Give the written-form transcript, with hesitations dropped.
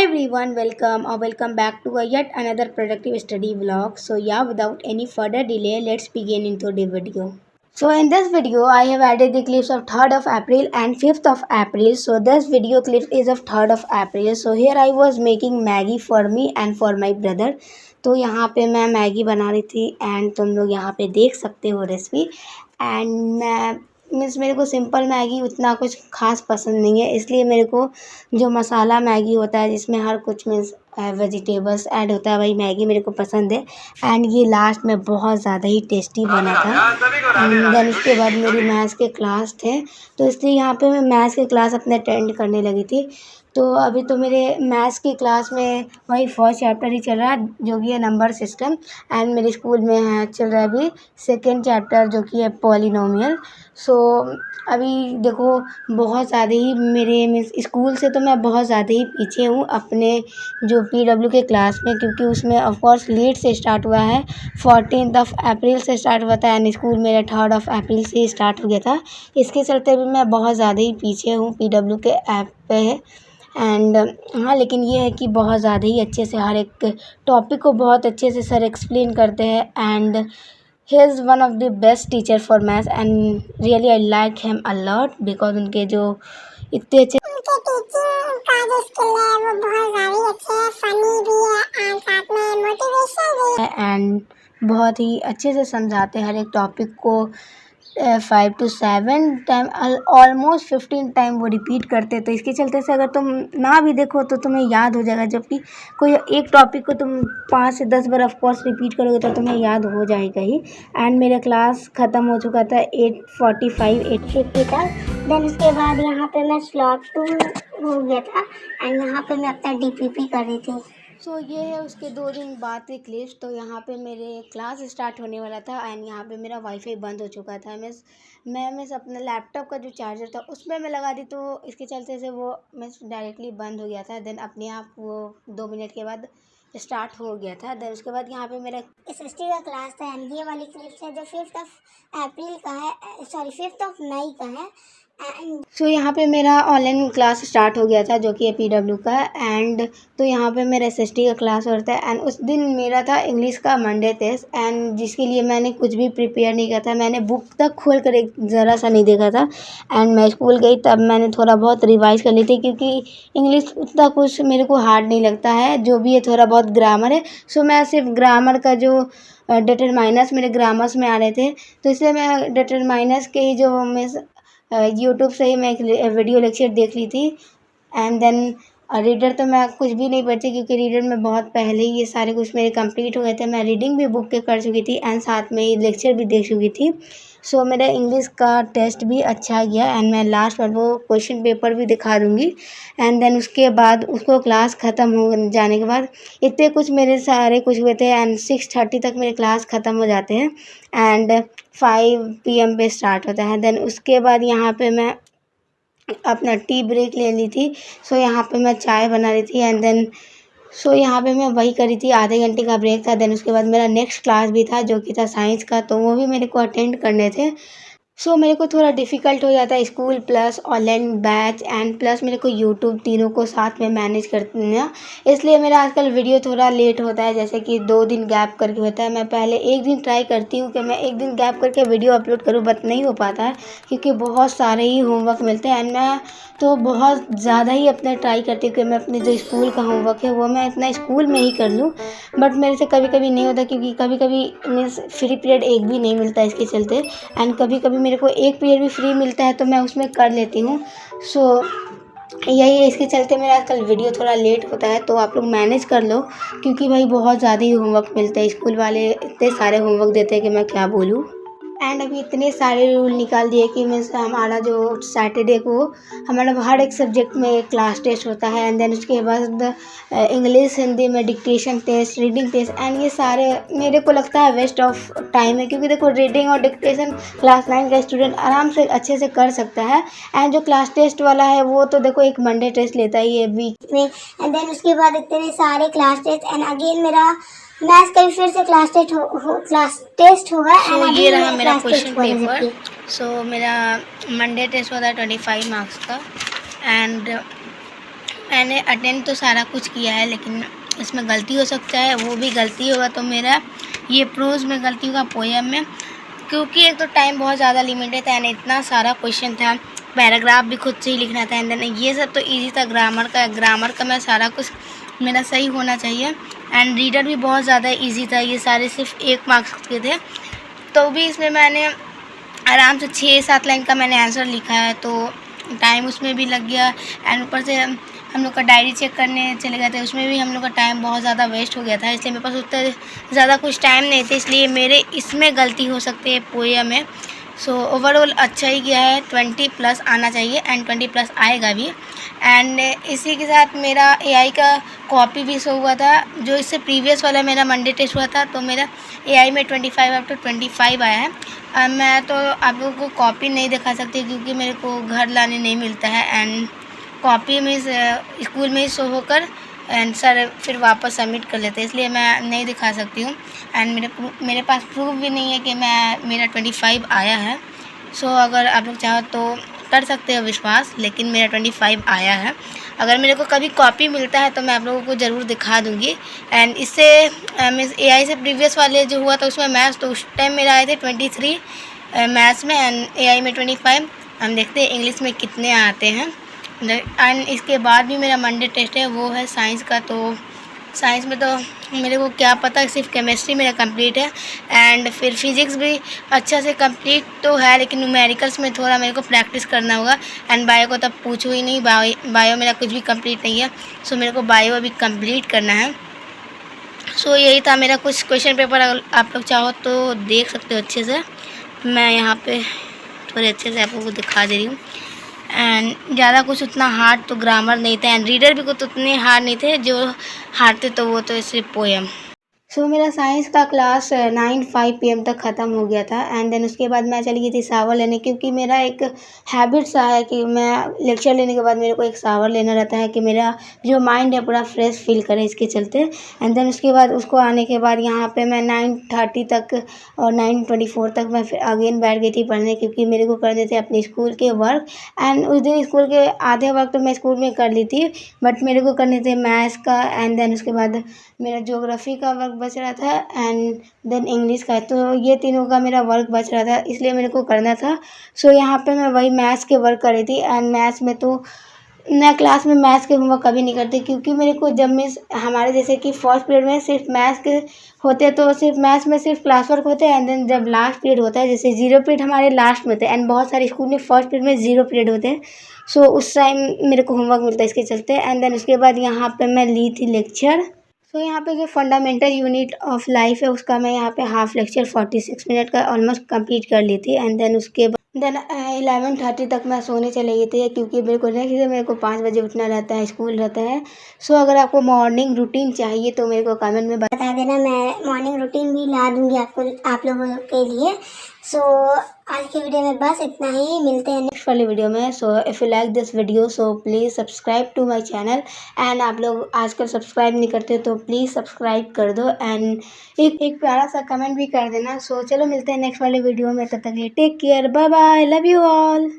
everyone, welcome back to a yet another productive study vlog. So yeah, without any further delay, let's begin into the video. So in this video, I have added the clips of 3rd of April and 5th of April. So this video clip is of 3rd of April. So here I was making Maggie for me and for my brother. तो यहाँ पे मैं Maggi बना रही थी and तुम लोग यहाँ पे देख सकते हो रेसिपी एंड मैं मीन्स मेरे को सिंपल मैगी उतना कुछ खास पसंद नहीं है, इसलिए मेरे को जो मसाला मैगी होता है जिसमें हर कुछ मीन्स वेजिटेबल्स ऐड होता है वही मैगी मेरे को पसंद है। एंड ये लास्ट में बहुत ज़्यादा ही टेस्टी बना था। एंड देन उसके बाद मेरी मैथ्स के क्लास थे, तो इसलिए यहाँ पे मैं मैथ्स के क्लास अपने अटेंड करने लगी थी। तो अभी तो मेरे मैथ्स की क्लास में वही फर्स्ट चैप्टर ही चल रहा है जो कि है नंबर सिस्टम एंड मेरे स्कूल में है चल रहा है अभी सेकेंड चैप्टर जो कि है पॉलिनोमियल। सो अभी देखो बहुत ज़्यादा ही मेरे मीन्स स्कूल से तो मैं बहुत ज़्यादा ही पीछे हूँ अपने जो पीडब्ल्यू के क्लास में, क्योंकि उसमें ऑफ कोर्स लेट से स्टार्ट हुआ है। 14th ऑफ अप्रैल से स्टार्ट हुआ था एंड स्कूल मेरा 3rd ऑफ अप्रैल से स्टार्ट हो गया था। इसके चलते भी मैं बहुत ज़्यादा ही पीछे हूँ पीडब्ल्यू के ऐप पे एंड हाँ, लेकिन ये है कि बहुत ज़्यादा ही अच्छे से हर एक टॉपिक को बहुत अच्छे से सर एक्सप्लेन करते हैं and he is one of the best teacher for maths and really I like him a lot because उनके जो इतने अच्छे उनके टीचिंग का जो स्किल है वो बहुत ज़्यादा अच्छे है, फनी भी है एंड साथ में मोटिवेशन भी है एंड बहुत ही अच्छे से समझाते हैं हर एक टॉपिक को। 5 to 7 टाइम ऑलमोस्ट 15 टाइम वो रिपीट करते, तो इसके चलते से अगर तुम ना भी देखो तो तुम्हें याद हो जाएगा, जबकि कोई एक टॉपिक को तुम 5 से 10 बार ऑफ कोर्स रिपीट करोगे तो तुम्हें याद हो जाएगा ही। एंड मेरा क्लास ख़त्म हो चुका था 8:45 8:50 तक। देन उसके बाद यहाँ पे मैं स्लॉट 2 हो गया था एंड यहाँ पे मैं अपना डीपीपी कर रही थी। सो ये है उसके 2 दिन बाद के क्लिप्स। तो यहाँ पे मेरे क्लास स्टार्ट होने वाला था एंड यहाँ पे मेरा वाईफाई बंद हो चुका था। मैं अपने लैपटॉप का जो चार्जर था उसमें मैं लगा दी, तो इसके चलते से वो डायरेक्टली बंद हो गया था। देन अपने आप वो 2 मिनट के बाद स्टार्ट हो गया था। देन उसके बाद यहाँ पे मेरा SST का क्लास था एंड ये वाली क्लिप्स है जो 5th ऑफ अप्रैल का है, सॉरी 5th ऑफ मई का है। सो यहाँ पे मेरा ऑनलाइन क्लास स्टार्ट हो गया था जो कि है पीडब्ल्यू का एंड तो यहाँ पे मेरा SST का क्लास होता है एंड उस दिन मेरा था इंग्लिश का मंडे टेस्ट एंड जिसके लिए मैंने कुछ भी प्रिपेयर नहीं किया था। मैंने बुक तक खोल कर एक ज़रा सा नहीं देखा था एंड मैं स्कूल गई तब मैंने थोड़ा बहुत रिवाइज़ कर ली थी, क्योंकि इंग्लिश उतना कुछ मेरे को हार्ड नहीं लगता है, जो भी है थोड़ा बहुत ग्रामर है। सो मैं सिर्फ ग्रामर का जो डिटरमाइनर्स मेरे ग्रामर्स में आ रहे थे, तो इसलिए मैं डिटरमाइनर्स के ही जो मैं यूट्यूब से ही मैं एक वीडियो लेक्चर देख ली थी एंड देन रीडर तो मैं कुछ भी नहीं पढ़ती, क्योंकि रीडर में बहुत पहले ही ये सारे कुछ मेरे कंप्लीट हो गए थे। मैं रीडिंग भी बुक के कर चुकी थी एंड साथ में ही लेक्चर भी देख चुकी थी। सो मेरा इंग्लिश का टेस्ट भी अच्छा गया एंड मैं लास्ट में वो क्वेश्चन पेपर भी दिखा दूँगी एंड देन उसके बाद उसको क्लास ख़त्म हो जाने के बाद इतने कुछ मेरे सारे कुछ हुए थे एंड 6:30 तक मेरे क्लास ख़त्म हो जाते हैं एंड 5 PM पे स्टार्ट होता है। देन उसके बाद यहाँ पे मैं अपना टी ब्रेक ले ली थी। सो यहाँ पे मैं चाय बना रही थी एंड देन सो यहाँ पे मैं वही करी थी, आधे घंटे का ब्रेक था। देन उसके बाद मेरा नेक्स्ट क्लास भी था जो कि था साइंस का, तो वो भी मेरे को अटेंड करने थे। सो मेरे को थोड़ा डिफ़िकल्ट हो जाता है school plus online batch and plus मेरे को यूट्यूब, तीनों को साथ में मैनेज करना, इसलिए मेरा आजकल वीडियो थोड़ा लेट होता है, जैसे कि 2 दिन गैप करके होता है। मैं पहले एक दिन ट्राई करती हूँ कि मैं एक दिन गैप करके वीडियो अपलोड करूँ, बट नहीं हो पाता है क्योंकि बहुत सारे ही होमवर्क मिलते हैं एंड मैं तो बहुत ज़्यादा ही अपना ट्राई करती हूँ कि मैं अपने जो स्कूल का होमवर्क है वो मैं अपना स्कूल में ही कर लूँ, बट मेरे से कभी कभी नहीं होता, क्योंकि कभी कभी मीन्स फ्री पीरियड एक भी नहीं मिलता इसके चलते एंड कभी कभी मेरे को एक पीरियड भी फ्री मिलता है तो मैं उसमें कर लेती हूँ। सो यही है, इसके चलते मेरा आजकल वीडियो थोड़ा लेट होता है, तो आप लोग मैनेज कर लो, क्योंकि भाई बहुत ज़्यादा ही होमवर्क मिलता है। स्कूल वाले इतने सारे होमवर्क देते हैं कि मैं क्या बोलूँ। एंड अभी इतने सारे रूल निकाल दिए कि मीन्स हमारा जो सैटरडे को हमारा हर एक सब्जेक्ट में क्लास टेस्ट होता है एंड देन उसके बाद इंग्लिश हिंदी में dictation test, reading test and ये सारे मेरे को लगता है वेस्ट ऑफ टाइम है, क्योंकि देखो रीडिंग और डिक्टेशन क्लास 9 का स्टूडेंट आराम से अच्छे से कर सकता है एंड जो क्लास टेस्ट वाला है वो तो देखो एक मंडे टेस्ट लेता ही है वीक में एंड देन उसके बाद इतने सारे क्लास टेस्ट एंड अगेन मेरा मैथ्स का भी फिर से क्लास टेस्ट होगा एंड ये रहा मेरा क्वेश्चन पेपर। सो मेरा मंडे टेस्ट होता है 25 मार्क्स का एंड मैंने अटेंड तो सारा कुछ किया है, लेकिन इसमें गलती हो सकता है, वो भी गलती होगा तो मेरा ये प्रोज में गलती होगा, पोएम में, क्योंकि एक तो टाइम बहुत ज़्यादा लिमिटेड था एंड इतना सारा क्वेश्चन था, पैराग्राफ भी खुद से ही लिखना था एंड देन ये सब तो इजी था। ग्रामर का मैं सारा कुछ मेरा सही होना चाहिए एंड रीडर भी बहुत ज़्यादा इजी था, ये सारे सिर्फ 1 मार्क्स के थे, तो भी इसमें मैंने आराम से 6-7 लाइन का मैंने आंसर लिखा है, तो टाइम उसमें भी लग गया एंड ऊपर से हम लोग का डायरी चेक करने चले गए थे, उसमें भी हम लोग का टाइम बहुत ज़्यादा वेस्ट हो गया था, इसलिए मेरे पास उतना ज़्यादा कुछ टाइम नहीं था, इसलिए मेरे इसमें गलती हो सकती है पोएम में। सो ओवरऑल अच्छा ही गया है, 20+ आना चाहिए एंड 20+ आएगा भी। एंड इसी के साथ मेरा एआई का कॉपी भी शो हुआ था, जो इससे प्रीवियस वाला मेरा मंडे टेस्ट हुआ था, तो मेरा एआई में 25/25 आया है। मैं तो आप लोगों को कॉपी नहीं दिखा सकती क्योंकि मेरे को घर लाने नहीं मिलता है एंड कॉपी में स्कूल में ही शो होकर एंड सर फिर वापस सबमिट कर लेते हैं, इसलिए मैं नहीं दिखा सकती हूँ एंड मेरे पास प्रूफ भी नहीं है कि मेरा 25 आया है। सो अगर आप लोग चाहो तो कर सकते हो विश्वास, लेकिन मेरा 25 आया है। अगर मेरे को कभी कॉपी मिलता है तो मैं आप लोगों को ज़रूर दिखा दूँगी। एंड इससे मीन्स एआई से प्रीवियस वाले जो हुआ था उसमें मैथ्स, तो उस टाइम मेरा आए थे 23 मैथ्स में एंड एआई में 25। हम देखते हैं इंग्लिश में कितने आते हैं। एंड इसके बाद भी मेरा मंडे टेस्ट है, वो है साइंस का, तो साइंस में तो मेरे को क्या पता, सिर्फ केमिस्ट्री मेरा कंप्लीट है एंड फिर फिज़िक्स भी अच्छा से कंप्लीट तो है, लेकिन न्यूमेरिकल्स में थोड़ा मेरे को प्रैक्टिस करना होगा एंड बायो को तब पूछो ही नहीं, बायो मेरा कुछ भी कंप्लीट नहीं है, सो मेरे को बायो अभी कंप्लीट करना है। सो यही था मेरा कुछ क्वेश्चन पेपर, अगर आप लोग चाहो तो देख सकते हो अच्छे से, मैं यहाँ पे थोड़े अच्छे से आप लोगों को दिखा दे रही हूँ। एंड ज़्यादा कुछ उतना हार्ड तो ग्रामर नहीं था एंड रीडर भी कुछ उतने हार्ड नहीं थे, जो हार्ड थे तो वो तो सिर्फ पोएम। सो मेरा साइंस का क्लास 9:05 PM तक ख़त्म हो गया था एंड देन उसके बाद मैं चली गई थी शावर लेने, क्योंकि मेरा एक हैबिट सा है कि मैं लेक्चर लेने के बाद मेरे को एक शावर लेना रहता है कि मेरा जो माइंड है पूरा फ्रेश फील करे, इसके चलते। एंड देन उसके बाद उसको आने के बाद यहाँ पे मैं 9:30 तक और 9:24 तक मैं फिर अगेन बैठ गई थी पढ़ने, क्योंकि मेरे को करने थे अपने स्कूल के वर्क एंड उस दिन स्कूल के आधे वक्त तो मैं स्कूल में कर ली थी, बट मेरे को करने थे मैथ्स का एंड देन उसके बाद मेरा ज्योग्राफी का वर्क बच रहा था एंड देन इंग्लिश का, तो ये तीनों का मेरा वर्क बच रहा था, इसलिए मेरे को करना था। सो यहाँ पे मैं वही मैथ्स के वर्क कर रही थी एंड मैथ्स में तो मैं क्लास में मैथ्स के होमवर्क कभी नहीं करती, क्योंकि मेरे को जब मिस हमारे जैसे कि फर्स्ट पीरियड में सिर्फ मैथ्स के होते हैं, तो सिर्फ मैथ्स में सिर्फ क्लास वर्क होते हैं एंड देन जब लास्ट पीरियड होता है, जैसे 0 पीरियड हमारे लास्ट में होते हैं एंड बहुत सारे स्कूल में फर्स्ट पीरियड में 0 पीरियड होते हैं, सो उस टाइम मेरे को होमवर्क मिलता है इसके चलते। एंड देन उसके बाद यहाँ पर मैं ली थी लेक्चर, सो यहाँ पे जो फंडामेंटल यूनिट ऑफ लाइफ है उसका मैं यहाँ पे हाफ लेक्चर 46 मिनट का ऑलमोस्ट कंप्लीट कर ली थी एंड देन उसके बाद 11:30 तक मैं सोने चली गई थी, क्योंकि मेरे को नेक्स्ट डे मेरे को 5 बजे उठना रहता है, स्कूल रहता है। सो अगर आपको मॉर्निंग रूटीन चाहिए तो मेरे को कमेंट में बता देना, मैं मॉर्निंग रूटीन भी ला दूंगी आप लोगों के लिए। सो आज की वीडियो में बस इतना ही, मिलते हैं नेक्स्ट वाली वीडियो में। So if you like this video so please subscribe to my channel and आप लोग आजकल सब्सक्राइब नहीं करते तो प्लीज़ सब्सक्राइब कर दो एंड एक प्यारा सा कमेंट भी कर देना। सो चलो मिलते हैं नेक्स्ट वाले वीडियो में, तब तक के लिए take care, bye bye, love you all.